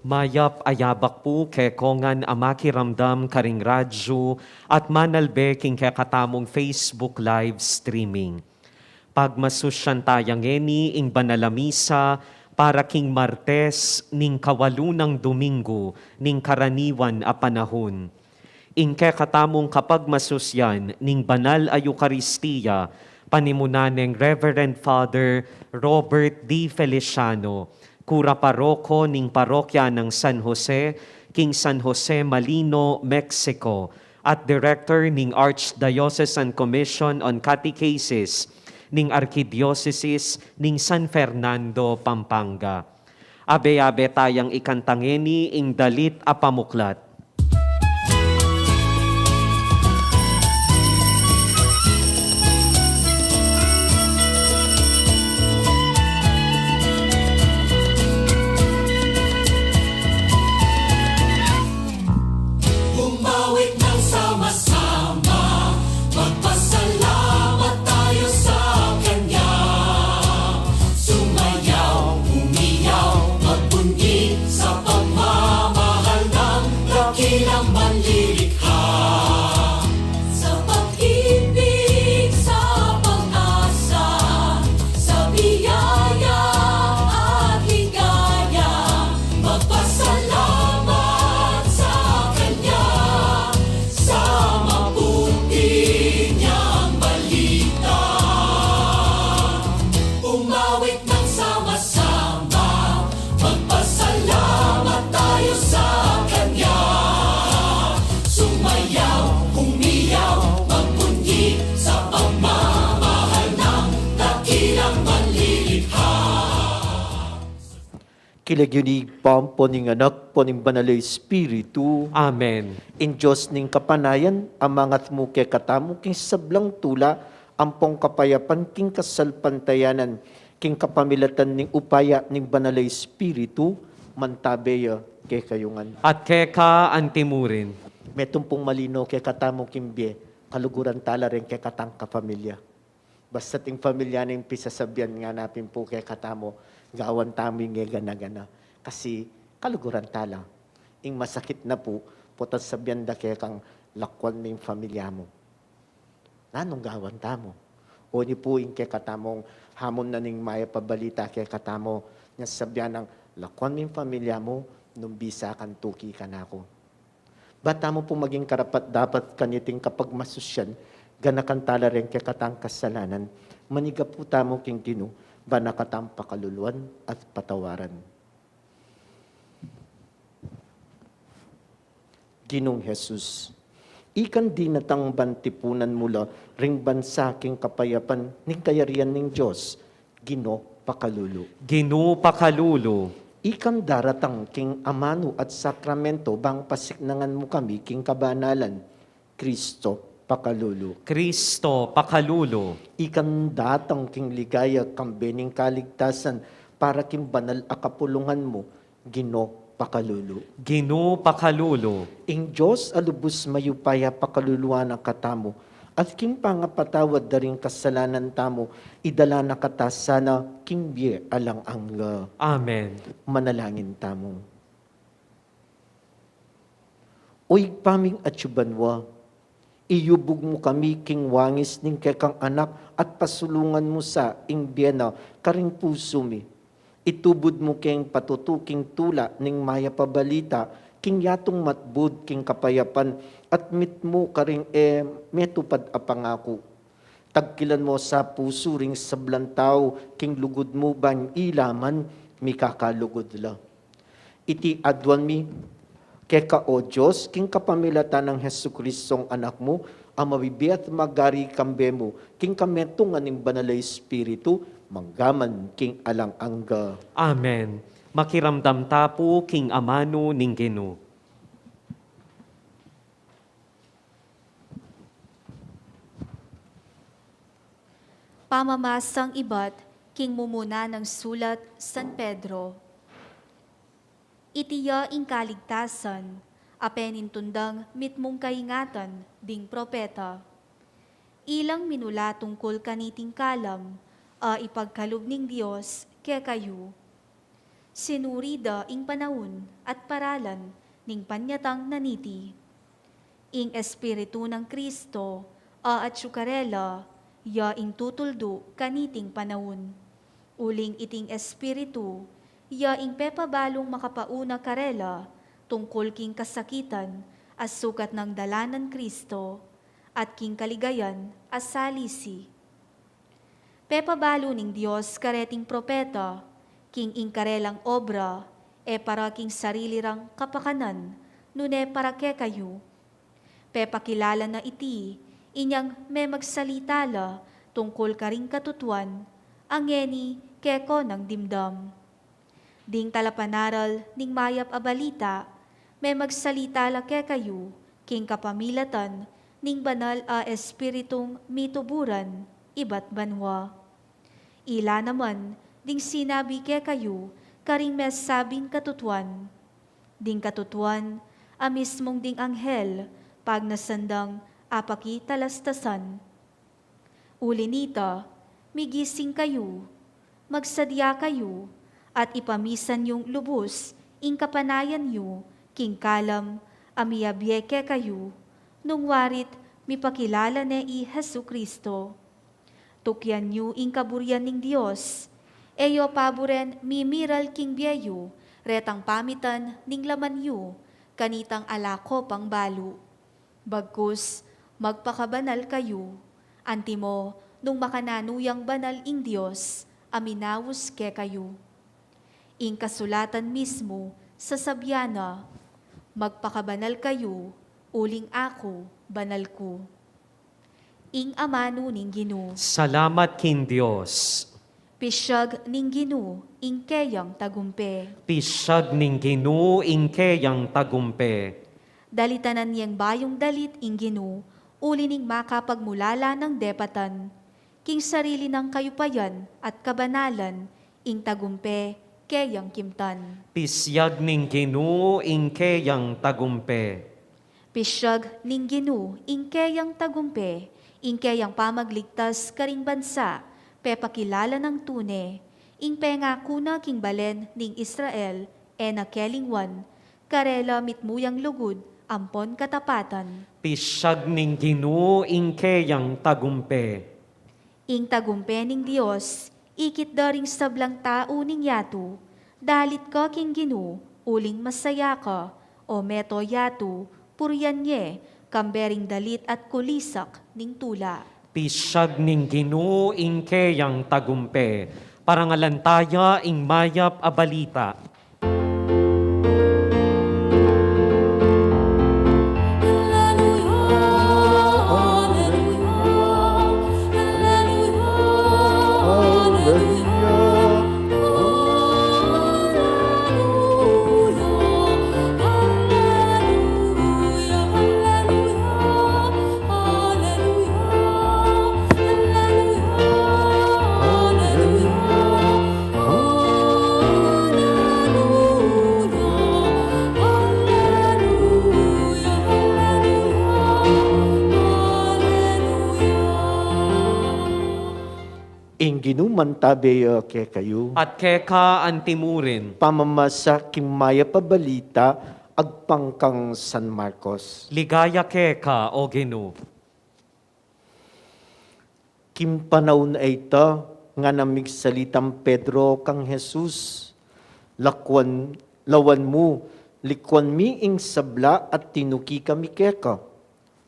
Mayap ayabak po ke kongan amakiramdam karing radyo at manalbe king ke katamong Facebook live streaming. Pagmasusyan tayang eni ing banalamisa para king Martes ning kawalunang Domingo ning karaniwan a panahon. Ing ke katamong kapag masusyan ning banal a Eucharistia panimunan ng Reverend Father Robert D. Feliciano, Kura Paroko ning Parokya ng San Jose, King San Jose Malino, Mexico, at Director ning Archdiocesan Commission on Catechesis ning Archdiocese ning San Fernando, Pampanga. Abe-abe tayang ikantangeni ing dalit a pamuklat. Kilagyunig pampo ning anak po ning banalay Espiritu. Amen. In Diyos ning kapanayan, amangat mo kay katamu, king sablang tula, ampong kapayapan, king kasalpantayanan, king kapamilatan ning upaya ning banalay Espiritu, mantabeya kay kayungan. At keka antimurin. Metumpong malino kay katamu kimbye, kaluguran tala rin kay katang kapamilya. Basta ting pamilya ning pisasabyan nga napin po kay katamo, gawan taming gana-gana. Kasi kaluguran tala. Ing masakit na po, putas sabyan da kaya kang lakwan ning pamilya mo. Nanong gawan tamo? O ni po ing kaya katamong hamon na ning maya pabalita kaya katamo, niya sabyan ng lakwan ning pamilya mo, nung bisa kan tuki ka na ako. Bata mo po maging karapat dapat kaniting kapag masusyan, ganakan tala rin kaya katang kasalanan, maniga po tamo king Gino, ba nakatang pakaluluan at patawaran. Ginong Jesus, ikan di natang bantipunan mula ring bansa king kapayapan ning kayarian ning Diyos, Gino pakalulu. Ginu pakalulo. Ikan daratang king amano at sakramento bang pasiknangan mo kami king kabanalan, Kristo pakalulu. Kristo pakalulo. Ikan datang king ligaya kambening kaligtasan para king banal akapulungan mo, Gino pakalulu. Ginu pakalulo. Ing Diyos alubos mayupaya pakaluluan ang katamo, at king pangapatawad daring kasalanan tamo, idala na katasana king biye alang angga. Amen. Manalangin tamo. Uy paming atsubanwa, iyubog mo kami king wangis ning kekang anak at pasulungan mo sa ing biyena karing puso mi. Itubod mo king patutuking tula ning maya pabalita, king yatong matbud king kapayapan at mit mo karing metupad a pangako. Tagkilan mo sa puso ring sablantaw, king lugod mo bang ilaman, mi kakalugod la. Iti adwan mi, keka o Diyos, king kapamilatan ng Jesucristong anak mo, ang mabibiat magari kambe mo, king kamentong aning banalay Espiritu, manggaman king alang angga. Amen. Makiramdam tapo king amano ning Ginu. Pamamasang ibat, king mumuna ng sulat San Pedro. Itiya ing kaligtasan, apenintundang mitmong kaingatan, ding propeta. Ilang minula tungkol kaniting kalam, ipagkalub ning Diyos, kaya kayo. sinurida ing panahon at paralan ning panyatang naniti. Ing Espiritu ng Kristo, at syukarela, ya ing tutuldo kaniting panahon. Uling iting Espiritu, ya ing pepabalong makapauna karela, tungkol king kasakitan, as sukat ng dalanan Kristo, at king kaligayan as salisi. Pepabalo ning Diyos kareting propeta, king ingkarelang obra, para king sarili rang kapakanan, nune para ke kayo. Pepakilala na iti, inyang may magsalitala, tungkol karing katutuan, angeni keko ng dimdam. Ding talapanaral ning mayap a balita, may magsalitala ke kayo, king kapamilatan, ning banal a espiritong mituburan, iba't banwa. Ila naman, ding sinabi ke kayo, karing mes sabing katutuan. Ding katutuan, a mismong ding anghel, pag nasandang apaki talastasan. Uli nita, migising kayo, magsadya kayo, at ipamisan yung lubos, ing kapanayan yu, king kalam, amiyabyeke kayo, nung warit mipakilala ne i Hesu Kristo. Tukyan yu ing kaburyan ning Diyos, eyo paboren mimiral king biyayo, retang pamitan ning laman yu, kanitang alako pang balu. Bagkus, magpakabanal kayo, antimo, nung makananuyang banal ing Diyos, aminawos ke kayo. Ing kasulatan mismo, sa sabyana, magpakabanal kayo, uling ako, banal ko. Ing amano ning Ginu, Salamat kin Diyos. pisyag ning Ginu, ing keyang tagumpe. Pisyag ning Ginu ingkeyang tagumpe. Dalitanan niyang bayong dalit ing Ginu, uli ning makapagmulala ng depatan, king sarili ng kayupayan at kabanalan, ing tagumpe, keyang kimtan. Pisyag ning Ginu ingkeyang tagumpe. Pisyag ning Ginu, ing keyang tagumpe, ing keyang pamagligtas karing bansa, pepakilala ng tune, ing pengako na king balen ning Israel, na kelingwan, karela mitmuyang lugod, ampon katapatan. Pisyag ning Ginu ingkeyang tagumpe. Ing tagumpe ning Dios, ikit daring sablang tao ning yato, dalit ka king Ginu, uling masaya ka, o meto yato, puryanye, kambering dalit at kulisak ning tula. Pisyag ning Ginu ingkeyang tagumpe. Parangalantaya ing mayap a balita. Ing ginuman tabeyo ke kayo, At keka antimurin. pamamasa king maya pabalita, agpangkang San Marcos. Ligaya keka o Ginu. Kim panahon ay ito, nga namig salitang Pedro kang Jesus, lawan mo, likwan mi ing sabla at tinuki kami keka.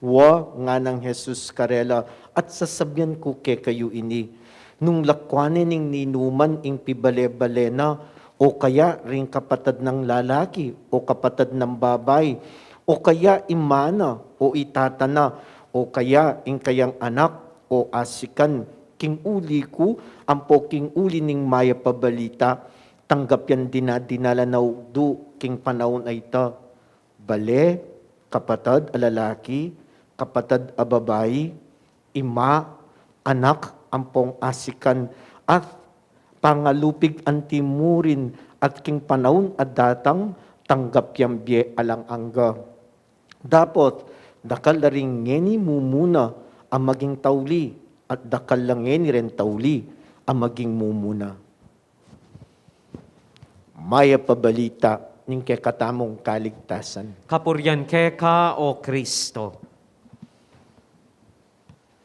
Wa nga ng Jesus karela at sasabyan ko ke kayo ini. Nung lakwanin ing ninuman ing pibale-bale na, o kaya ring kapatid ng lalaki, o kapatid ng babay, o kaya imana, o itatana, o kaya ing kayang anak, o asikan, king uli ko, ampo king uli ning maya pabalita, tanggap yan dinadinala na do, king panahon ay ito. Bale, kapatid a lalaki, kapatid a babayi, ima, anak, ampong asikan, at pangalupig antimurin at king panahon at datang tanggap yang biye alang angga. Dapat, dakal na rin ngeni mumuna ang maging tauli at dakal lang ngeni rin tauli ang maging mumuna. maya pabalita ning kekatamong kaligtasan. Kapurian keka o Kristo.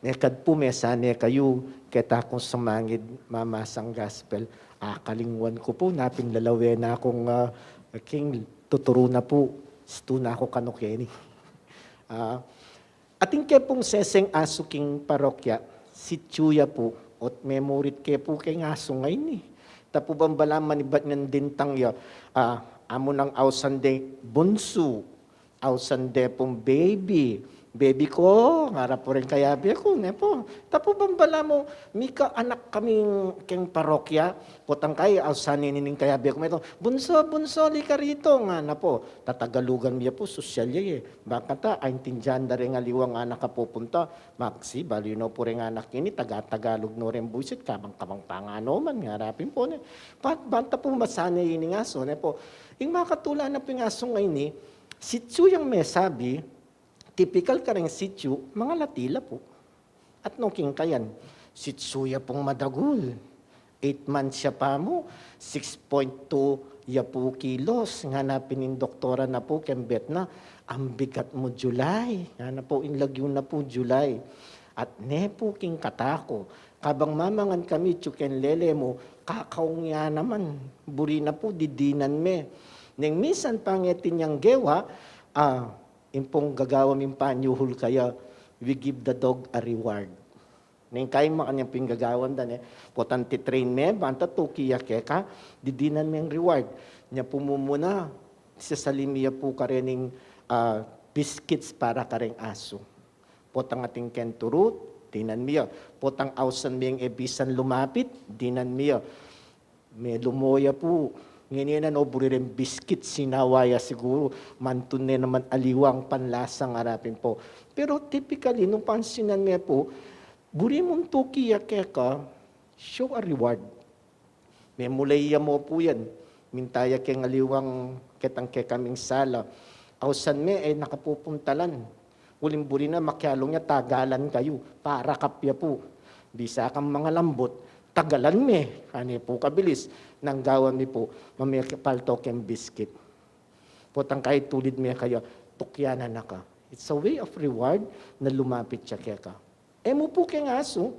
Nekad po mesane kayo, kita kong sumangid mamasang gospel. Kalingwan ko po, napinlalawe na akong king tuturo na po, stu na ako kanukeni. Ating ke pong seseng aso king parokya, si Chuya po, at memorit ke po kay aso ngayon eh. Tapo bang balaman iba't ng dintang ya, amo ng ausande bunso, ausande pong baby ko, harap po rin kayabi ako, nepo. Tapo bang bala mo, mika anak kaming keng parokya, potang kay, ausanin nining kayabi ako, meto, bunso, lika rito, nga na po, tatagalugan niya po, sosyal niya eh. Baka ta, aintindihan na rin aliwang anak ka pupunta, maksi, bali no po rin anak ini, taga-tagalog no rin buisit, kabang-kabang pangano man, nga harapin po, ne. Banta po masanay ini nga so, nepo. Yung makatula na po yung aso ngayon eh, si Tsuyang may sabi, typical ka rin sityo, mga latila po. At nung kingkayan, si Tsuya pong madagul. 8 months siya pa mo, 6.2 ya po kilos. Nga napin ng doktora na po, kembet na, ang bigat mo July. Nga na po, inlagyo na po July. At ne po king katako, kabang mamangan kami, tsuken lele mo, kakaong nga naman, buri na po, didinan me. Neng minsan pangetin niyang gewa, impong gagawa min panyuhul kaya, we give the dog a reward. Neng kayo makanyang pinggagawan dan potan titrain me, banta to kiyakeka, didinan me ang reward. Nya pumumuna, sa salimiya po karening biscuits para kareng aso. Potang ating kenturut, dinan miya. Potang ausan miyang ebisan lumapit, dinan miya. May lumoya po, ngayon na buri rin biscuit, sinawaya siguro, mantun na naman aliwang panlasang harapin po. Pero typically, nung pansinan nga po, buri mong tukiya keka, show a reward. May mulaya mo po yan. Mintaya keng aliwang ketang kekaming sala. Ausan me ay nakapupuntalan. Uling-buri na makyalong niya, tagalan kayo, para kapya po. Bisa kang mga lambot, tagalan me, ano po kabilis, nang gawan mi po, mamaya palto kem biscuit. Potang kahit tulid mi kayo, tukyanan na ka. It's a way of reward na lumapit siya kaya ka. Mo po keng aso,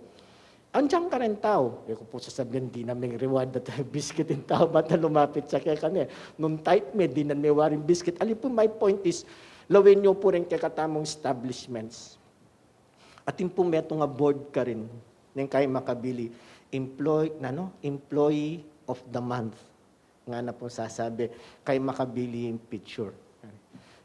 andiyan ka rin tao. Ko po sasabihin, di na may reward at biscuit in tao, ba't na lumapit siya kaya ka niya. Nung tight me, di na may waring biscuit. Alin po, my point is, lawin nyo po rin kaya katamong establishments. At yung po meto nga board ka rin, nang kayo makabili, employee of the month. Nga na po sasabi, kay makabili yung picture.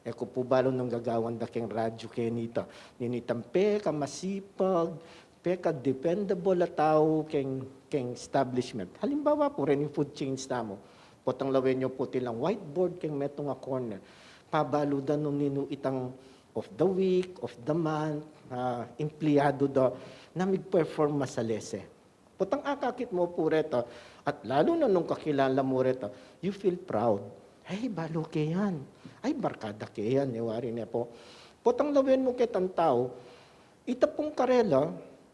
Eko po balo nung gagawan da keng radyo kay nita. Ninitang peka masipag, peka dependable na tao keng establishment. Halimbawa po rin yung food chains na mo. Potang lawin nyo po tilang whiteboard keng meto nga corner. Pabaludan nung nino itang of the week, of the month, empleyado da, na mag-perform masalese. Potang akakit mo po reto, at lalo na nung kakilala mo reto, you feel proud. Ay, balo ke yan. Ay, barkada ke yan. Iwari niya po. Potang lawin mo kitang tao, itapong karela,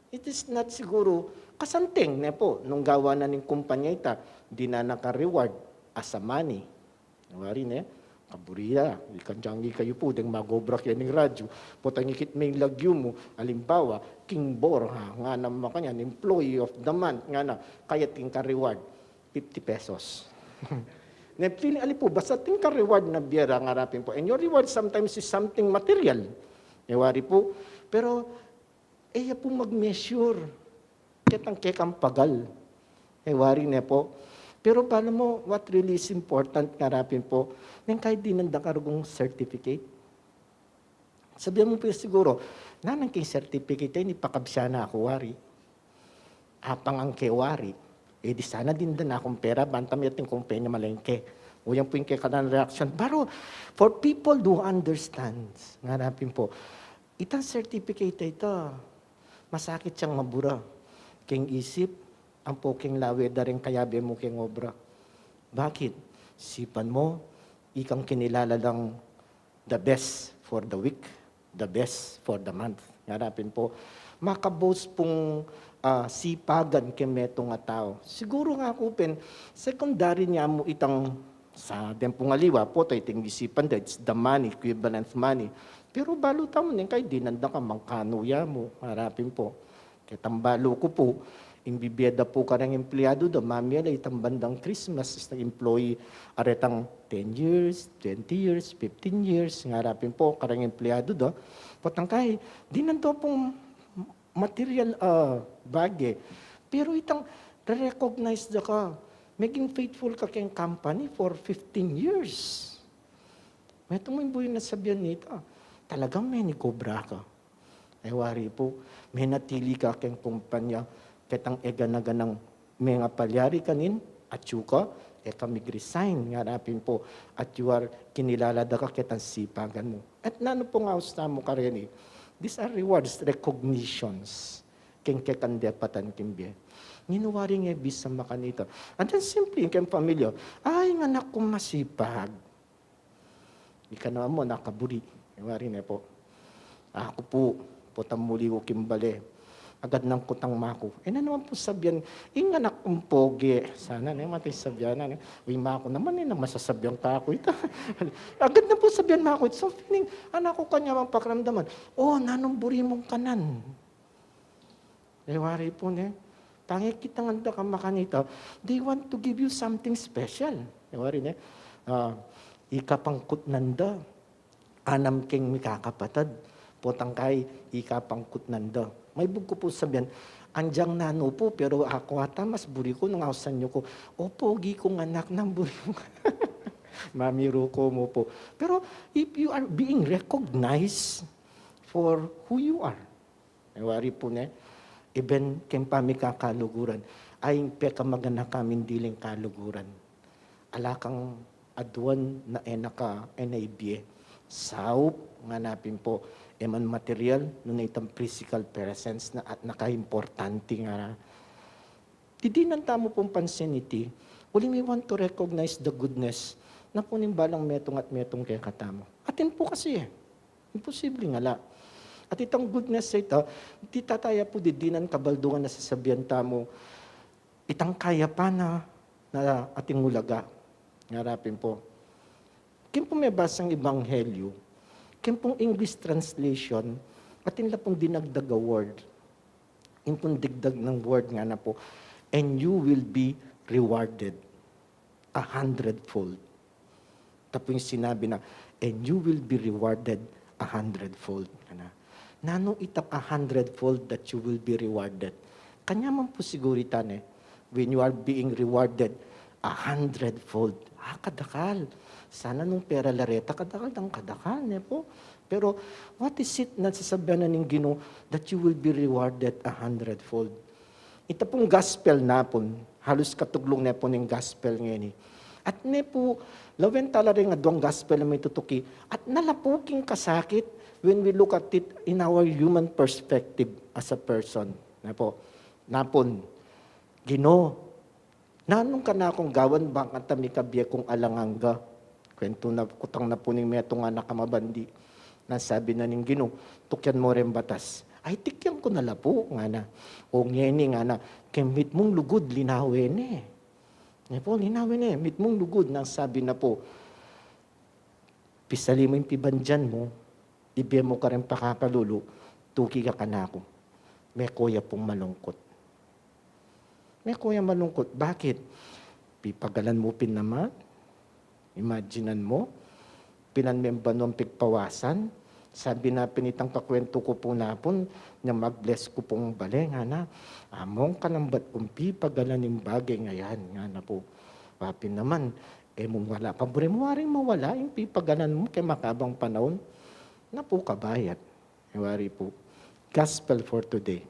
it is not siguro kasanting niya po. Nung gawa na ng kumpanya ita, di na naka-reward as a money. Iwari niya, kaburiya, ikanjangi kayo po, deng magobrak yan ng radyo. Potang ikit may lagyo mo, alimbawa, King Bor, nga naman kanya, employee of the month, nga na, kaya ting ka-reward, 50 pesos. Feeling, po, basta ting ka-reward na biyera ang harapin po. And your reward sometimes is something material. Iwari po. Pero, po mag-measure. Ketang kekang pagal. Iwari niya po. Pero paano mo, what really is important karapin po, nang kahit di nandakarugong certificate. Sabihan mo po siguro, nanang king certificate ay nipakabsya na ako wari. Apang ang kewari. Di sana din na akong pera, bantam yating kumpanya malengke. O yan po yung kekanan reaction. Pero for people who understand, ngarapin po, itang certificate ito, masakit siyang mabura. King isip, ang poking lawe da rin kayabe mo king obra. Bakit? Sipan mo, ikang kinilala lang the best for the week, the best for the month. Ngarapin po, makabos pong sipagan kemeto nga tao. Siguro nga kupin, secondary niya mo itang Sa tempong aliwa po, tayo tinggisipan da, it's the money, equivalent money. Pero balo tamo din kayo, dinanda ka, mangkanuya mo, harapin po. Kaya tambalo ko po, imbibiyada po ka ng empleyado da, mami alay, itang bandang Christmas, is employee, aretang 10 years, 20 years, 15 years, harapin po, karang empleyado da, potang kay, dinanda pong material bagay. Pero itang recognize da ka, maging faithful ka kayong company for 15 years. May tumimbo yung nasabihan nito, talagang may nikobra ka. Ay wari po, may natili ka kayong kumpanya, ketang eganaganang may nga palyari kanin, at yuka, kami resign, nga rapin po, at you are kinilalada ka ketang sipagan mo. At nano po nga usta mo ka rin these are rewards, recognitions, keng kekandepatan kimbye. Ginuwari nga bisa makanito. And then simply, kayong pamilya, ay nga anak kong masipag. Ika na mo, nakaburi. Iwari na po. Ako po, putang muli ko kimbale. Agad ng kutang mako. Na naman po sabihan, ing anak kong pogi. Sana na matay sabihan na. Uy, mako naman nang masasabihan ka ako ito. Agad na po sabihan mako. So feeling, anak ko kanya mang pakiramdaman. Nanong buri mong kanan. Iwari po na. Pangikita nga ka makanita, they want to give you something special. Iwari na. Ikapangkut nanda. Anam keng mikakapatad. Potang kay ikapangkut nanda. May bugko po sabihan, anjang nano po, pero ako ata mas buri ko nung ausan nyo ko. Pogi kong anak ng buri mo. Mamiro ko mo po. Pero if you are being recognized for who you are, iwari po na, even keng pami kakaluguran, ay peka magana kamin diling kaluguran. Alakang aduan na enaka enabie. Saup, nganapin po, eman material, nung itang physical presence na at naka-importante nga. Didinan tamo pong pansin iti, uli may want to recognize the goodness na punin balang metong at metong kaya katamo. Atin po kasi imposible nga la. At itong goodness ito, di tataya po didinan kabaldungan na sasabihan tamo, itang kaya pa na ating ulaga. Ngarapin po. Kim po may basang ebanghelyo, kim pong English translation, atin la pong dinagdag a word. Kim pong digdag ng word nga na po, and you will be rewarded 100-fold. Tapos yung sinabi na, and you will be rewarded 100-fold. Nanong itap 100-fold that you will be rewarded. Kanya man po siguritan when you are being rewarded 100-fold. Kadakal. Sana nung pera lareta, kadakal ng kadakal po. Pero what is it na sasabihan na ng Ginoo that you will be rewarded 100-fold? Ito pong gospel na po, halos katuglong na po ng gospel ngayon. At ne po, lawen tala rin nga doang gospel na may tutuki, at nalapuking kasakit when we look at it in our human perspective as a person. Napon, Ginoo, nanong ka na akong gawan bang at tamikabiya kong alanganga? Kwento na kutang na po ng metong anak kamabandi. Nasabi na ng Ginoo, tukyan mo rin batas. Ay, tikyan ko na po, nga na. O ngeni nga na, kemit mong lugod, linawin linawin mit mong lugod. Nang sabi na po, pisali mo yung pibandyan mo, ibigay mo ka rin pakakalulu, tuki ka na ako. May kuya pong malungkot. May kuya malungkot. Bakit? Pipagalan mo pinamat? Imaginan mo? Pinanmemba ng pigpawasan? Sabi na pinitang kakwento ko po napon, na mag-bless ko pong bale, nga na, among kalambat kumpi, pagalaning bagay ngayon, nga na po. Wapin naman, mong wala, paburi mo waring mawala, yung pipagalan mo kay makabang panahon, na po kabayat. Iwari po, gospel for today.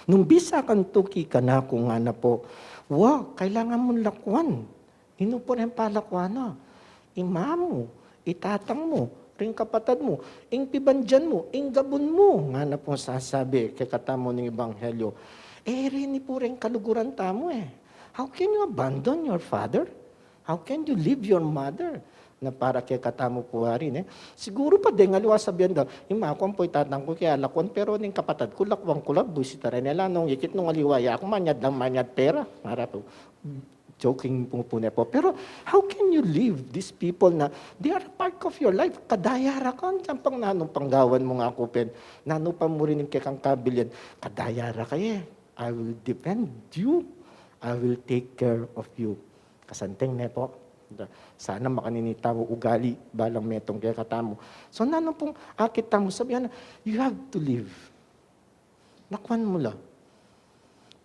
Nung bisa kang tuki ka na kung nga na po, kailangan mong lakwan. Ino po rin palakwan na. Imamo, itatang mo, ring kapatad mo, ing pibandyan mo, ing gabon mo. Nga na pong sasabi, kay katamo ng Ebanghelyo, rini po rin kaluguran tamo How can you abandon your father? How can you leave your mother? Na para kay katamo po rin Siguro pa din, aliwa sabihan daw, ako po itatang ko kaya lakwan, pero ning kapatad ko, lakwang kulab, busita rin nila, nung ikit nung aliwaya, ako manyad lang manyad pera. Para po. joking po na po. Pero how can you leave these people na they are a part of your life? Kadayara ka, dyan pang nanong panggawan mo nga kupin. Nano pa mo rin yung kekang kabilyan. Kadayara ka eh. I will defend you. I will take care of you. Kasanteng na po. Sana makaninita mo ugali balang metong kaya katamo. So nanong pong akit mo, sabihan na, you have to live. Nakwan mo la.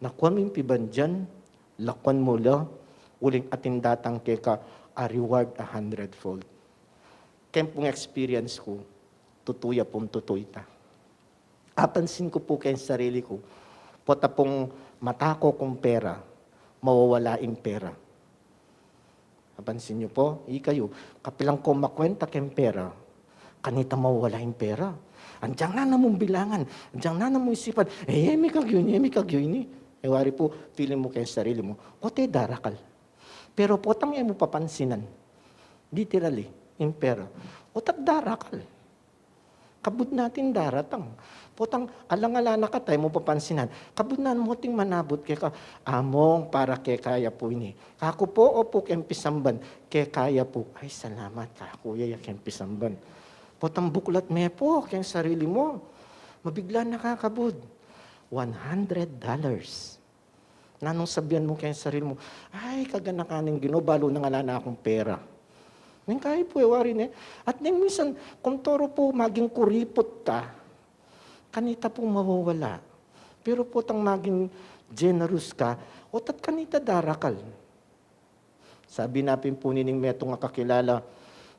Nakwan mo yung piban dyan, lakwan mo la, uling atindatang keka, a reward 100-fold. Kaya pong experience ko, tutuya pong tutuy ta. Apansin ko po kayong sarili ko, pota pong matako kong pera, mawawalaing pera. Apansin niyo po, kayo, kapilang ko makwenta kayong pera, kanita mawawalaing pera. Andiyan na namong bilangan, andiyan na namong isipan, may kagyoy ni. Wari po, feeling mo kayong sarili mo, kote darakal. Pero potang yan mo papansinan, literally, yung pera, otak darakal. Kabud natin daratang. Potang alang-alana ka tayo mo papansinan. Kabud na mo ting manabot kay ka, among para kay kaya po ini. Kako po opo kempisamban, kay kaya po. Ay salamat ka kuya ya kempisamban. Potang buklat me po kay sarili mo. Mabigla nakakabud. $100. Nanong sabihan mo kay sarili mo, ay kaganakaning ginobalo na nga na akong pera. Nang kaya po, wari At nang minsan, kung toro po maging kuripot ka, kanita po mawawala. Pero po tang maging generous ka, otat kanita darakal. Sabi natin po nining metong kakilala,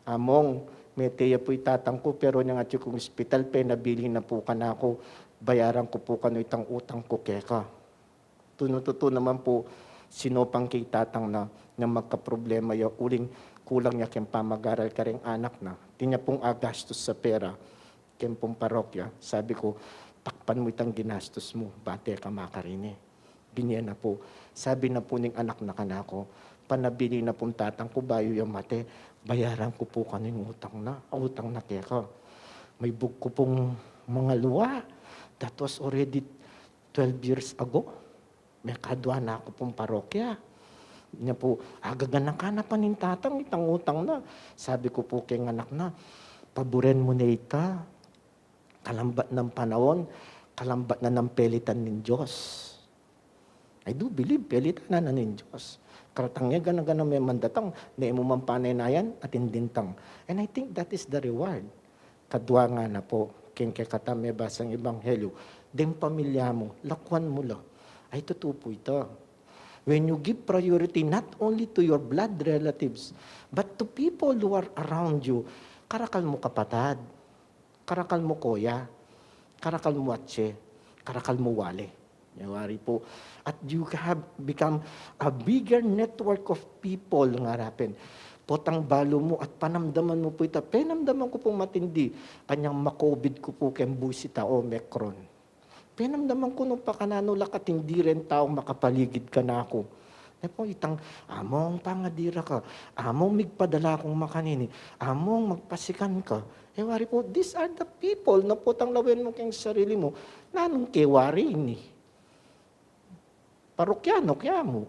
among, meteya po itatang ko, pero nang at yung hospital, nabili na po ka na ako, bayaran ko po kano itang utang ko keka. Tunututo naman po, sinopang kay tatang na magka-problema yung kulang niya kayong pamag-aral ka rin anak na. Di niya pong agastos sa pera, kayong pong parokya. Sabi ko, takpan mo itang ginastos mo, bate ka makarine. Binyan na po. Sabi na po ning anak na kanako, panabili na pong tatang ko, bayo yung mate, bayaran ko po kaning utang na keka. May book ko pong mga luwa. That was already 12 years ago. May kadwa na ako pong parokya. Niya po, agagan ka na paning tatang, itang utang na. Sabi ko po kay anak na, paboren mo na ita. Kalambat ng panahon, kalambat na ng pelitan ng Diyos. I do believe, pelitan na ng Diyos. Karatangya, gana may mandatang, na imumang panay na yan, at indintang. And I think that is the reward. Kadwa nga na po, king kekatame basang ebanghelyo, din pamilya mo, lakwan mo lang, ay totoo po ito. When you give priority not only to your blood relatives, but to people who are around you, karakal mo kapatad, karakal mo kuya, karakal mo atse, karakal mo wale. Yawari po. At you have become a bigger network of people ng harapin. Potang balo mo at panamdaman mo po ito. Penamdaman ko pong matindi. Kanyang makobid ko po kayong busita o Omicron. Penamdaman ko nung pakananulak at hindi rin taong makapaligid ka na ako. Na po itang, among pangadira ka, among migpadala akong makanini, among magpasikan ka. Wari po, these are the people na potang lawin mo kayong sarili mo. Nanong kewari ini. Parokyano, kaya mo.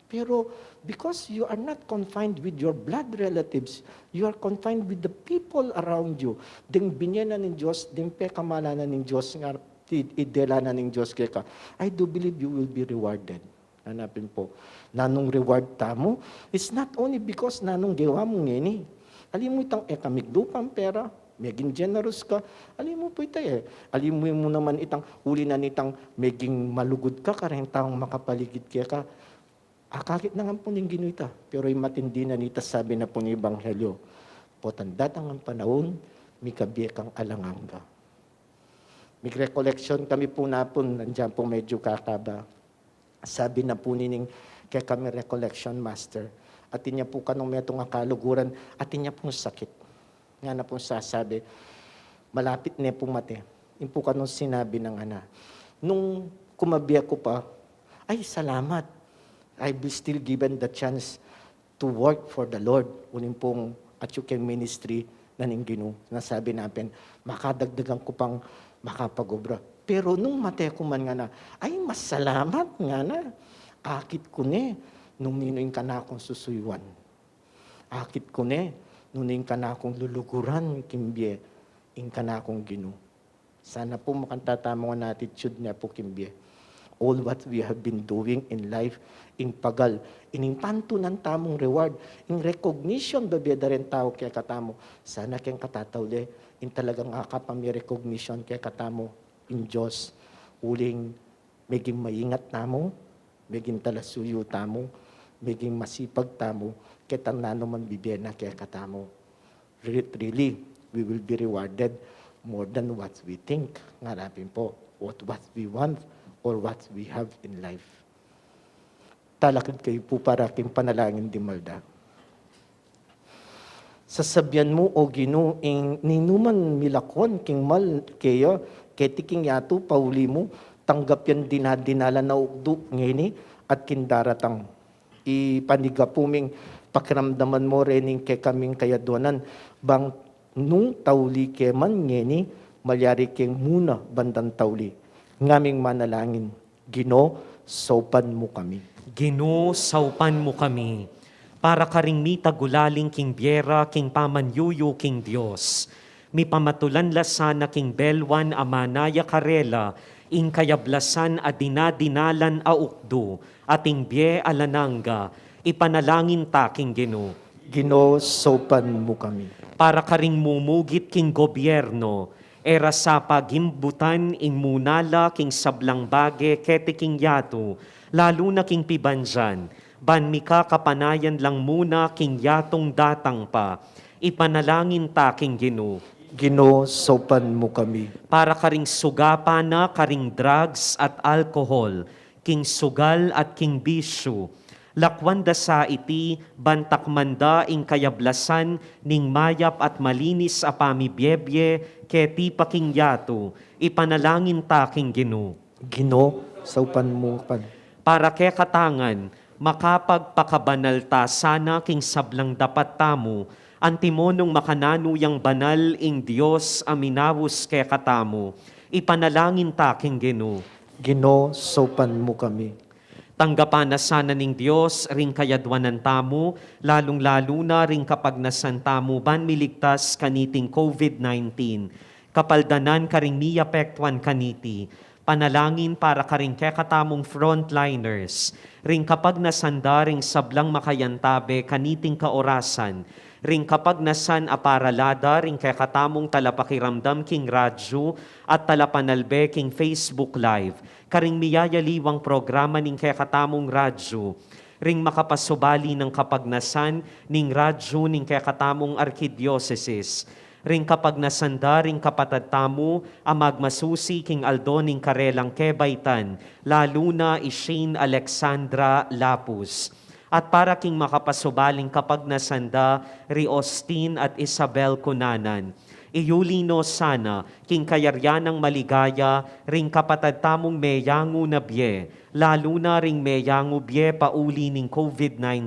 Pero because you are not confined with your blood relatives, you are confined with the people around you. Ding binyanan ng Diyos, ding pekamalanan ng Diyos, nga idelanan ng Diyos kaya ka, I do believe you will be rewarded. Hanapin po. Nanong reward tamo, it's not only because nanong gawa mo ngini. Alim mo itang ekamigdupang pera, maging generous ka, alim mo po ito Alim mo naman itang huli na nitang maging malugod ka, karang taong makapaligid kaya ka, akakit na nga po ng ginuita, pero yung matindi na nita sabi na po ng Ebanghelyo, potandatang ang panahon, may kabiyak ang alanganga. May recollection kami po na po, nandiyan po medyo kakaba. Sabi na po nining kaya kami recollection master, at niya po kanong metong akaluguran, at niya pong sakit. Nga na pong sasabi, malapit na po mate. Yung po kanong sinabi ng ana. Nung kumabiyak ko pa, ay salamat. I will still given the chance to work for the Lord. Unin pong Achuken Ministry na ninggino. Nasabi natin, makadagdagan ko pang makapag-obra. Pero nung mate ko man nga na, ay mas salamat nga na. Akit ko ne. nung ninoy ka na akong susuywan. Akit ko ne, nung ka na akong luluguran, kimbye, in ka na akong ginu. Sana po makantatama ang attitude niya po, kimbye. All what we have been doing in life, in pagal, in tanto ng tamong reward, in recognition, babeda rin tao kaya katamo. Sana kayang katatawde, in talagang akapami recognition kaya katamo, in Diyos, uling maging maingat tamo, maging talasuyo tamo, maging masipag tamo, kaya tanano man bibena kaya katamo. Really, we will be rewarded more than what we think. Ngarapin po, what we want, or what we have in life. Talakad kayo po para aking panalangin di malda. Sasabyan mo o Ginoo ing ninuman milakon king mal kayo keti king yato pauli mo tanggap yan dinadinala na ugdo ngini at kindaratang ipanigapuming pakiramdaman mo rening kay kaming kayaduanan bang nung tauli keman ngini malyari king muna bandang tauli ngaming manalangin, Ginoo, saupan mo kami. Ginoo, saupan mo kami, para karing mitagulaling king biera, king pamanyuyo, king Dios. Mi pamatulan lasana king belwan amanaya karela, ing kayablasan a dinadinalan a ukdo, ating bie alananga, ipanalangin ta king Ginoo. Ginoo, saupan mo kami. Para karing mumugit king gobyerno, era sa pagimbutan ing munala king sablang bage kete king yato, lalo na king pibanjan, ban mika kapanayan lang muna king yatong datang pa, ipanalangin ta king Ginoo. Ginoo, saupan mo kami. Para karing sugapa na karing drugs at alcohol, king sugal at king bisyo, lakwanda sa iti, bantakmanda ing kayablasan, ning mayap at malinis a pamibyebye, keti paking yato, ipanalangin ta king Ginoo. Ginoo, saupan mo kami. Para kay katangan, makapagpakabanal ta sana king sablang dapat tamo, antimonong makananuyang banal ing Dios aminawos kay katamo, ipanalangin ta king Ginoo. Ginoo, saupan mo kami. Tanggapan na sana ning Diyos ring kayadwanan tamo, lalong-lalo na ring kapag nasantamo ban miligtas kaniting COVID-19. Kapaldanan karing miyapektuan kaniti, panalangin para karing kekatamong frontliners, ring kapag nasanda ring sablang makayantabe kaniting kaorasan, ring kapag nasan aparalada ring kekatamong talapakiramdam king radyo at talapanalbe king Facebook Live, karing miyayaliwang programa ning kekatamong radyo, ring makapasubali ng kapagnasan ning radyo ning kekatamong arkidiocesis, ring kapag nasanda ring kapatadtamo amagmasusi king Aldo ning karelang kebaitan, lalo na Shane Alexandra Lapus. At para king makapasubaling kapag nasanda ri Austin at Isabel Cunanan, iyulino sana king kayaryanang maligaya ring kapatadtamong meyango na bye, lalo na ring meyango bye pauli ning COVID-19,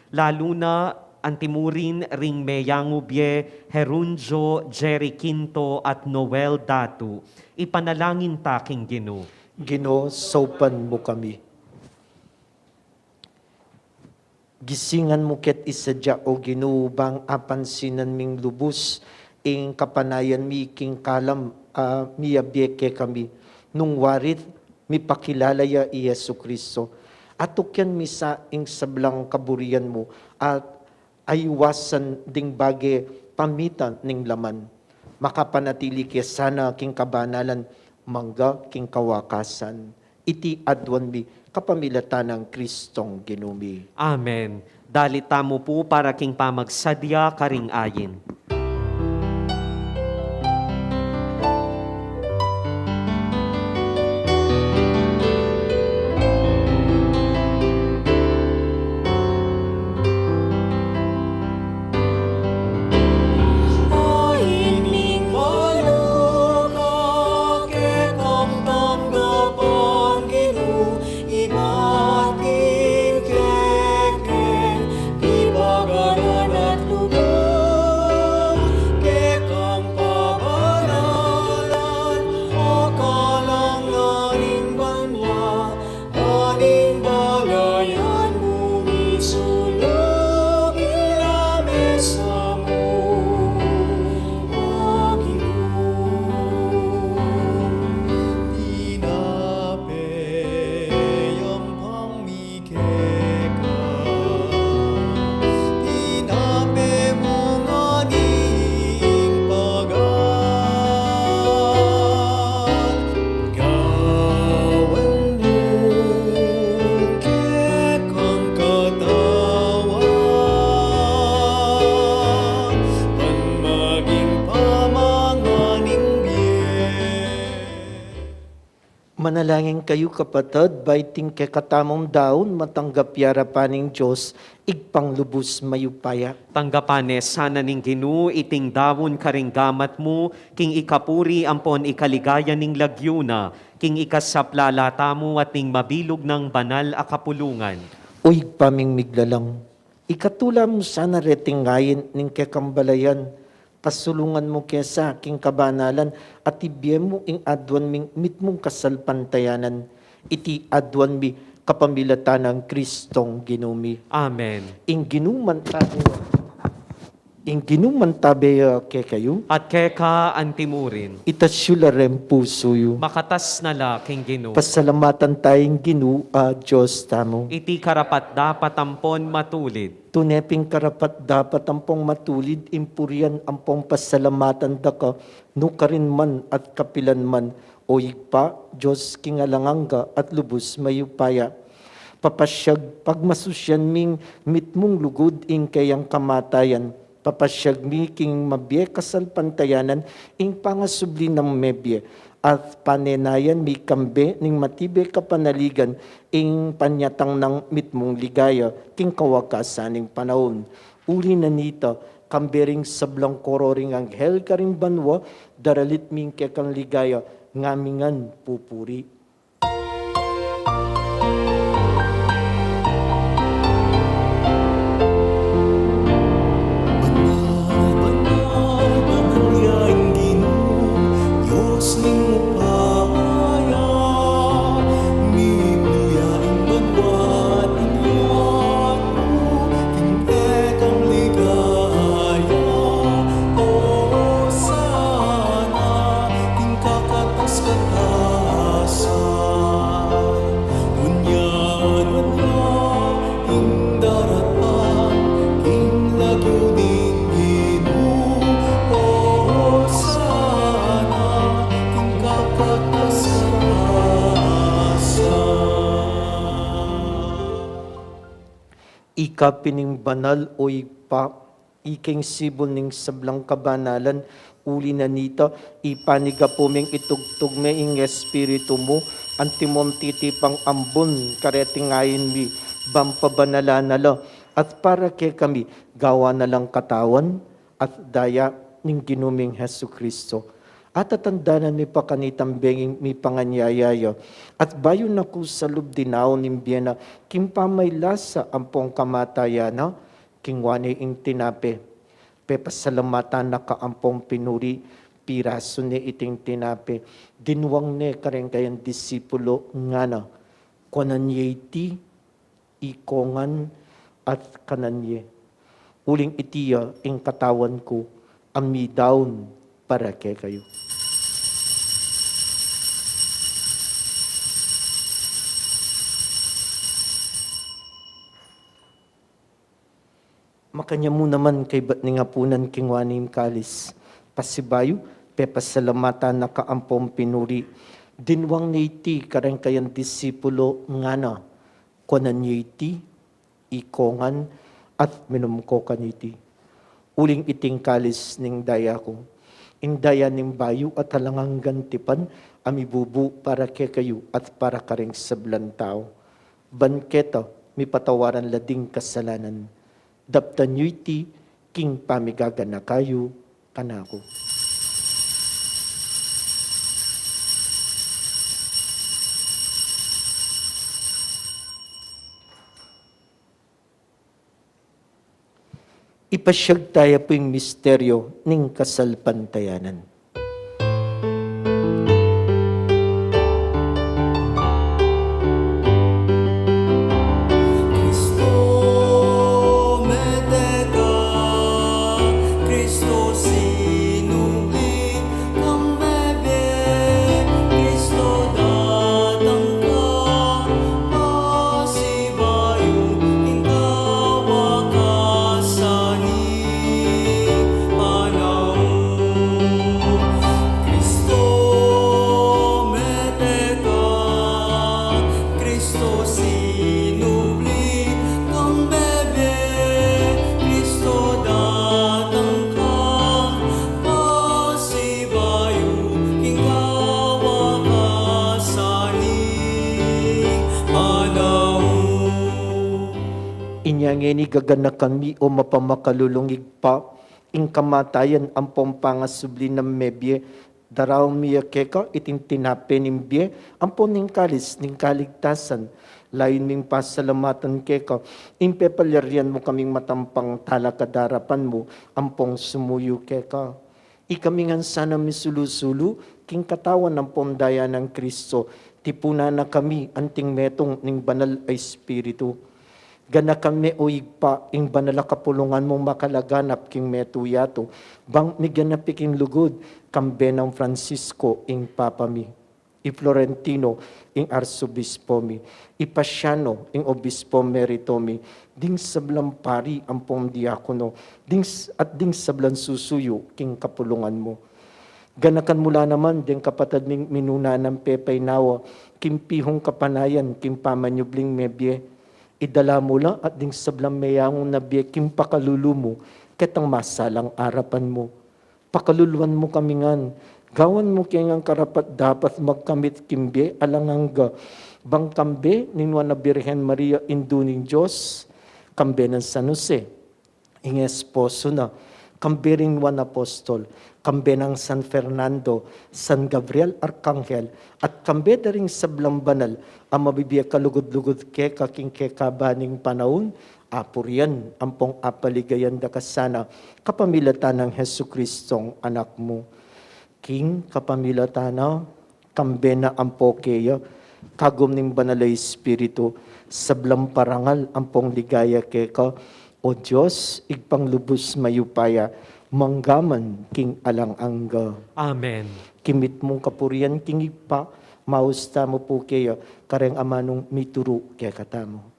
lalo na antimurin ring meyango bye Herunjo, Jerry Quinto at Noel Datu. Ipanalangin ta king Ginoo. Ginoo, saupan mo kami. Gisingan mo ket isadya o Ginoo bang apansinan ming lubos ing kapanayan mi king kalam miyabiyeke kami nung warit mi pakilala ya Yesu Kristo at ukyan mi sa ing sablang kaburian mo at aywasan ding bage pamitan ning laman makapanatili kaya sana king kabanalan mangga king kawakasan iti adwan mi kapamilatan ng Kristong Ginumi. Amen. Dalita mo po para king pamagsadya karing ayin. Manalangin kayo kapatid, baiting kay katamong daon, matanggap yara paning Diyos, igpang lubos mayupaya. Tanggapane sana ning Ginoo iting dawon karing gamat mo, king ikapuri ampon ikaligaya ning lagyuna, king ikasaplalata mo at ning mabilog ng banal a kapulungan. Uy, paming miglalang, ikatula mo sana retingayin ning kekambalayan, pasulungan mo kesa king kabanalan, at ibiyem mo ing adwan ming mitmong kasalpantayanan, iti adwan mi kapamilatan ng Kristong ginumi. Amen. Ing ginuman tabi ke kayo, At keka antimurin, itasyularem puso yu. makatas na la king Ginoo. Pasalamatan tayong Ginoo, Diyos tamo. Iti karapat dapat ampon matulid. Tuneping karapat dapat ampong matulid, impurian ampong pasalamatan daka, nukarin man at kapilan man, o igpa, Diyos kingalanganga at lubos mayupaya. Papasyag pagmasusyan ming mitmong lugod ing kayang kamatayan, papasyag mi king mabye kasalpantayanan ing pangasubli ng mebye, at panenayan mi kambe ning matibe kapanaligan ing panyatang ng mitmong ligaya king kawakasaning panahon. Uli na nita, kambering sablang kororing anghel karing banwa, daralit ming kekang ligaya, ngamingan pupuri. Ikapining banal o ipa, iking sibol ning sablang kabanalan, uli na nita, ipaniga puming itugtog me ing espiritu mo, antimom titipang ambon, karetingayin mi, bampabanala, at para kay kami, gawa na lang katawan, at daya ning ginuming Hesu Kristo. At atandanan mi pa kanitambenging mi panganyayaya. At bayo na ko sa lubdinaw nimbiyana, kim pamayla ampong kamatayana, king wane ing tinape. Pepasalamatan na kaampong pinuri, piraso ni iting tinape. Dinwang ne kareng kayang disipulo nga na, kwananye iti, ikongan at kananye. Uling itiya ing katawan ko, ami daon para kay kayo. Makanya mo naman kay ba't ni nga punan kingwanim kalis. Pasibayo, pepasalamatan na kaampong pinuri. Dinwang niti kareng kayang disipulo nga na. Kwanan niti, ikongan, at minumko kaniti. Uling iting kalis ning daya ko. Ing daya ning bayo at halangang gantipan, amibubu para kay kayo at para kareng sablan tao. Banketa, mi patawaran lading kasalanan. Daptan nyo iti, king pamigaga na kayo, kanako. Ipasyag tayo po yung misteryo ng kasalpantayanan. Inyangeni gagana kami o mapamakalulungig pa, ing kamatayan ang pangasubli ng mebye, daraw miya keka iting tinapen imbye, ang ning kalis ning kaligtasan, lain ming pasalamatan keka, impepalerian mo kaming matampang talakadarapan mo, ampong sumuyo keka. Ikamingan sana misulusulu, king katawan ng pondaya ng Kristo, tipuna na kami anting metong ning banal ay Espiritu. Gana kami o igpa, ing banal kapulungan mong makalaganap king metuyato, bang miganapi king lugod, kambe ng Francisco ing Papa mi. I Florentino ing Arsobispo mi. I Pasiano ing Obispo Merito mi. Ding sablang pari ang pong diakono, ding sablang susuyo king kapulungan mo. Ganakan mula naman din kapatid ming minuna ng Pepay Nawa, kimpihong kapanayan, kimpamanyubling mebye, idala mula at ding sablang mayangong nabye, kimpakalulumo, ketang masalang arapan mo. Pakaluluan mo kamingan, gawan mo kayang karapat dapat magkamit kimbe, alangangga, bang kambe, ninwa na Birhen Maria, induning Diyos, kambe ng San Jose, ing esposo na, kambe ring one apostol, kambe ng San Fernando, San Gabriel Arcangel, at kambe da ring sablang banal, ang mabibiya kalugod-lugod ke kaking kekabaning panahon, apurian, ampong apaligayan da kasana, kapamilatan ng Hesu Kristong anak mo. King kapamilatana, kambe na ampo keya, kagom ning banalay Espiritu, sablang parangal, ampong ligaya keka, o Diyos, igpanglubos mayupaya, manggaman king alang-angga. Amen. Kimit mong kapurian king ipa, mausta mo po kaya, kareng amanong mituro kaya katamo.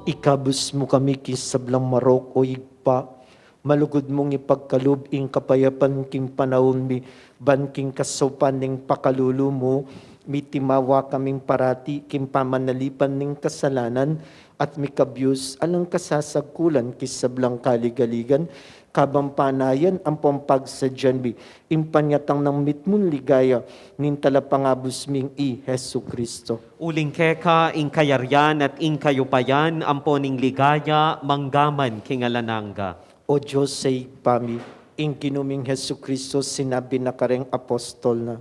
Ikabus mo kami kisablang marok o igpa, malugod mong ipagkalub ing kapayapan king panahon mi, ban king kasupan ning pakalulu mo, mitimawa kaming parati king pamanalipan ning kasalanan, at mikabyus alang kasasagkulan kisablang kaligaligan, kabampanayan ang pampagsadyan mi, impanyatang ng mitmun ligaya, nin talapangabus ming i Hesu Kristo. Uling keka, ing kayaryan at ing kayupayan, amponing ligaya, manggaman kingalananga. O Diyos sa igpami, ing kinuming Hesu Kristo sinabi na kareng apostol na,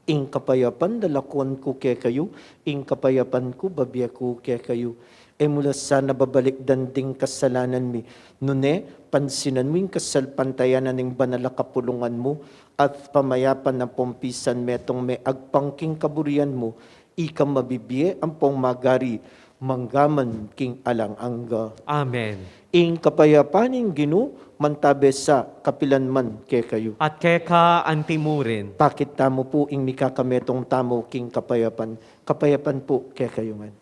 ing kapayapan dalakuan ko kaya kayo, ing kapayapan ko babiya ko kaya kayo. E mula sa nababalik danding kasalanan mi, nune, pansinan mo yung kasalpantayanan ng banal kapulungan mo, at pamayapan na pompisan metong may agpangking kaburian mo, ikang mabibiye ang pong magari, manggaman king alang angga. Amen. Ing kapayapaning Ginoo mantabe sa kapilanman ke kayo. At keka antimurin. Pakit tamo po ing mikakametong tamo king kapayapan. Kapayapan po ke kayo man.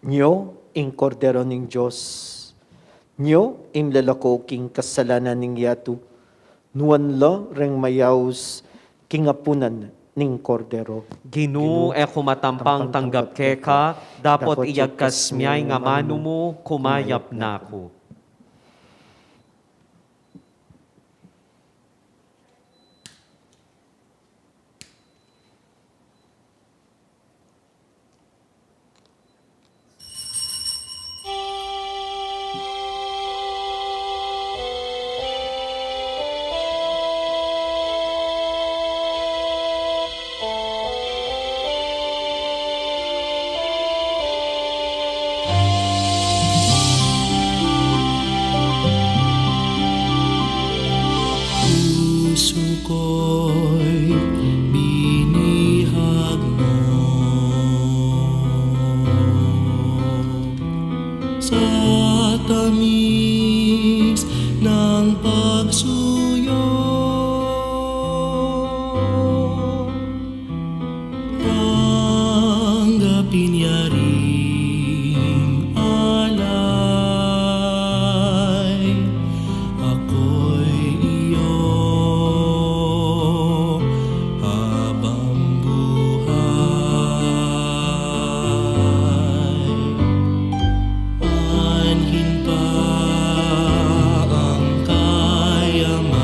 Nyo, ing kordero ning Diyos, nyo, ing lalako king kasalanan ning yatu, nuan lo reng mayaws king apunan ning kordero. Ginu e kumatampang tanggap keka, dapot iyagkas miyay nga mano mo, kumayap na ko. Puso ko'y binihag mo sa tamis ng pagsuyo. Tanggapin niya ring alay, ako'y iyo habang buhay. Anhin pa ang kayamanan,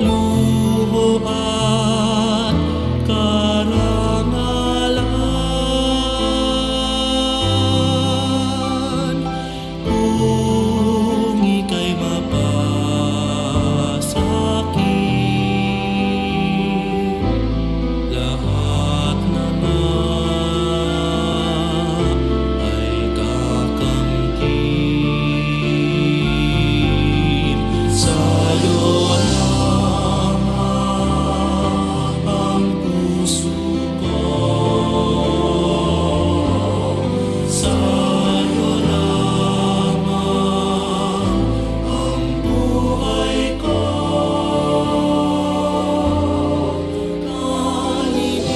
luho at karangalan. Kung ika'y mapasakit, lahat naman ay kakamtin. Sa'yo lamang ang puso ko, sa'yo lamang ang buhay ko. Kalinisan,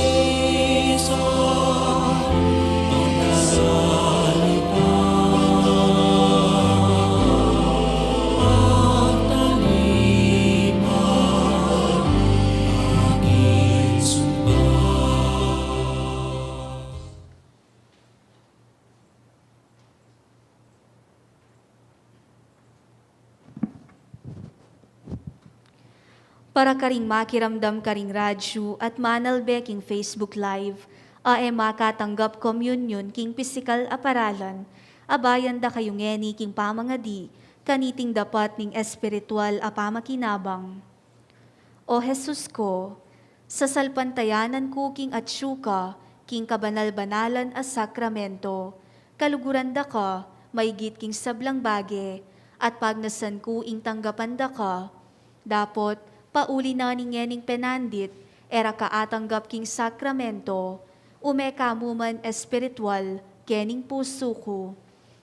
pagkasalita, pagtalipan, aking sumpa. Para karing makiramdam karing radyo at manalbe king Facebook Live, ae makatanggap communion king pisikal aparalan, abayan da kayo ngeni king pamangadi, kaniting dapat ning espiritual a pamakinabang. O Jesus ko, sa salpantayanan ko king atsyuka, king kabanal-banalan a sakramento, kaluguran da ka, maigit king sablang bage, at pagnasan ko ing tanggapan da ka, dapot pauli na ni ngening penandit, era kaatanggap king sakramento, umeka muman espiritual, kening puso ko.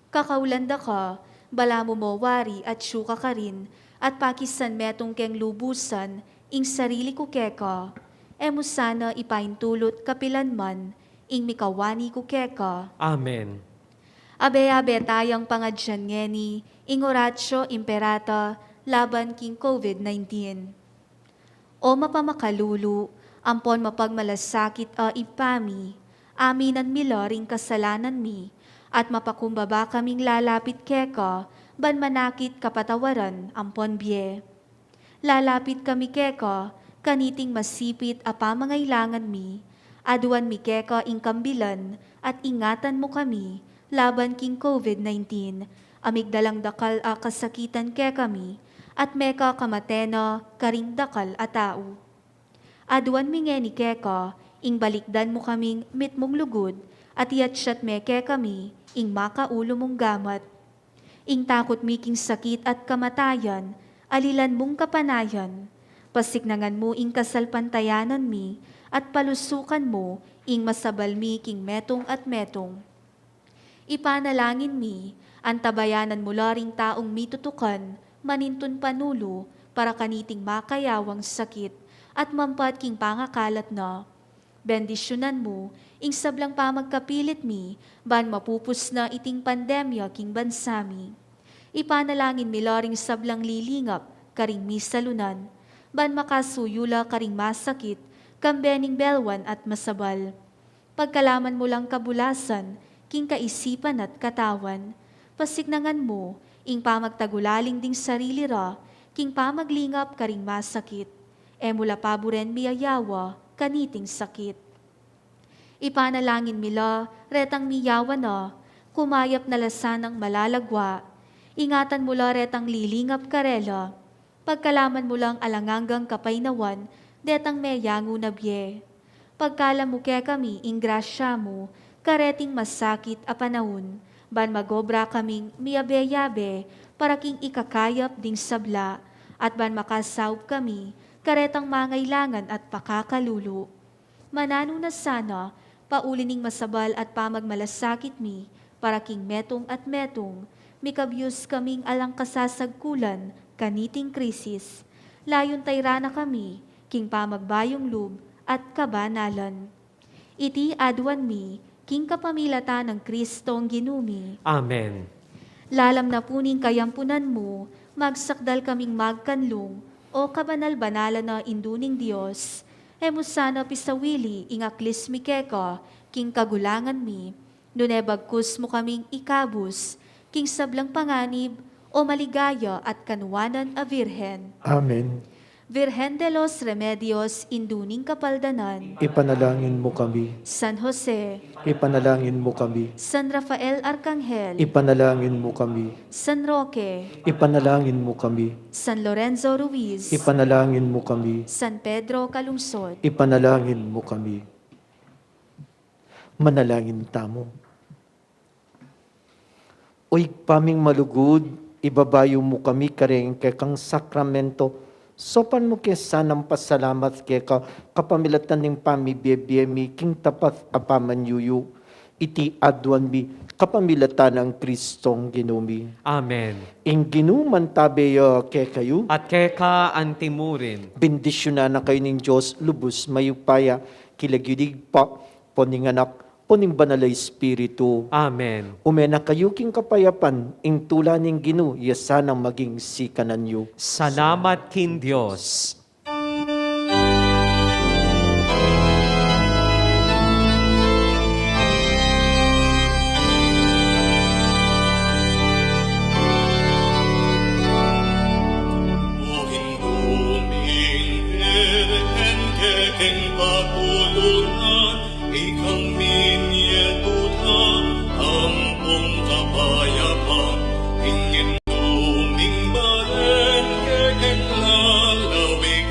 Kakaulanda ka, bala mo mawari at syuka ka rin, at pakisan metong keng lubusan, ing sarili ko keka. Emo sana ipaintulot kapilanman, ing mikawani ko keka. Amen. Abe-abe tayang pangadyan ngeni, ing oratio imperata, laban king COVID-19. O mapamakalulu, ampon mapagmalasakit a ipami, aminan milaring kasalanan mi, at mapakumbaba kaming lalapit keka, ban manakit kapatawaran ampon biye. Lalapit kami keka, kaniting masipit a pamangailangan mi, aduan mi keka ing kambilan, at ingatan mo kami, laban king COVID-19, amigdalang dakal a kasakitan ke kami, at meka kamatena karing dakal a tao. Aduan mi ngeni keka, ing balikdan mo kaming mitmong lugod, at iatsyat meke kami, ing makaulo mong gamat. Ing takot mi king sakit at kamatayan, alilan mong kapanayan, pasignangan mo ing kasalpantayanan mi, at palusukan mo, ing masabal mi king metong at metong. Ipanalangin mi, antabayanan mo laring taong mitutukan, manintun panulo, para kaniting makayawang sakit, at mampat king pangakalat na. Bendisyonan mo, ing sablang pamagkapilit mi, ban mapupus na iting pandemya king bansami. Ipanalangin mi laring sablang lilingap, karing misalunan, ban makasuyula karing masakit, kambening belwan at masabal. Pagkalaman mo lang kabulasan, king kaisipan at katawan, pasignangan mo, ing pamagtagulaling ding sarili ra, king pamaglingap karing masakit, mula paburen miyayawa, kaniting sakit. Ipanalangin mila, retang miyawa na, kumayap na lasanang malalagwa, ingatan mula retang lilingap karela, pagkalaman mo lang alanganggang kapainawan, detang meyango na biye. Pagkala mo ke kami, ing grasya mo, kareting masakit a panahon, ban magobra kaming miyabe-yabe, para king ikakayap ding sabla, at ban makasawp kami, karetang mangailangan at pakakalulo. Manano na sana, paulining masabal at pamagmalasakit mi, para king metong at metong, mikabyus kaming alang kasasagkulan, kaniting krisis, layon tayrana kami, king pamagbayong lub, at kabanalan. Iti aduan mi, king kapamilata ng Kristong ginumi. Amen. Lalam na puning kayampunan mo, magsakdal kaming magkanlong, o kabanal-banala na induning Diyos, emusana pisawili ingaklis mi keka, king kagulangan mi, nunebagkus mo kaming ikabus, king sablang panganib, o maligaya at kanuwanan a Virhen. Amen. Virhen de los Remedios, induning kapaldanan, Ipanalangin mo kami. San Jose, Ipanalangin mo kami. San Rafael Arcangel, Ipanalangin mo kami. San Roque, Ipanalangin mo kami. San Lorenzo Ruiz, Ipanalangin mo kami. San Pedro Calungsod. Ipanalangin mo kami. Manalangin tamo. Oy paming malugod, ibabayo mo kami kareng kekang sakramento. Sopan mo kaya sanang pasalamat kaya kapamilatan ng pamibiyemi king tapat apaman yuyu. Iti adwan mi kapamilatan ng Kristong ginumi. Amen. Ing ginuman tabeyo kaya kayo. At keka antimurin. Bendisyonan na kayo ng Diyos, lubos mayupaya, kilagyudig pa, poninganak, poning banalay Espiritu. Amen. Umena kayo king kapayapan, ing tula ning Ginu, yasanang maging sikanan yu. Salamat kin Diyos. Ingin tuming balen kekeng lalawig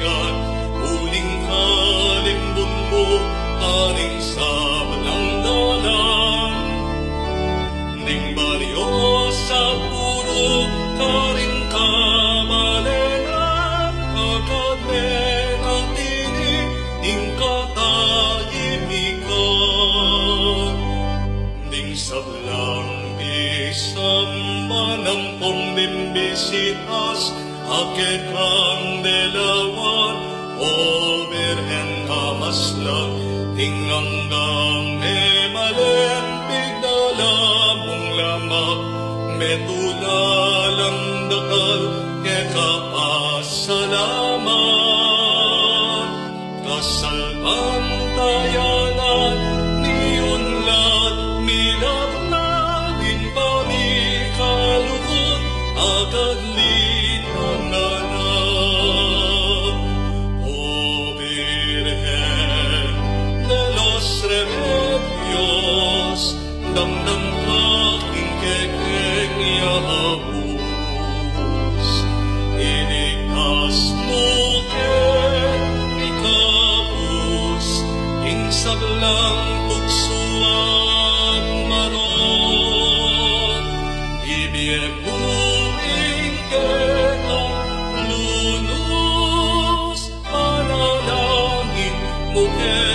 sablang isamba ng pong akit kang delawan, o Birhen kamaslang, tinganggang malempig dalamong lamak, metulalang dakal, ke kapasalamat. Kasalbang tayanan, niunlad, milagnaling pamikalukot, agad linanganak. O Virgen de los Remedios, damdam kaking kekenya abus, iligtas mo ken ikabus, ing sablang tuksuan maron, ibiebuing ken ang lunos, panalangin mo ken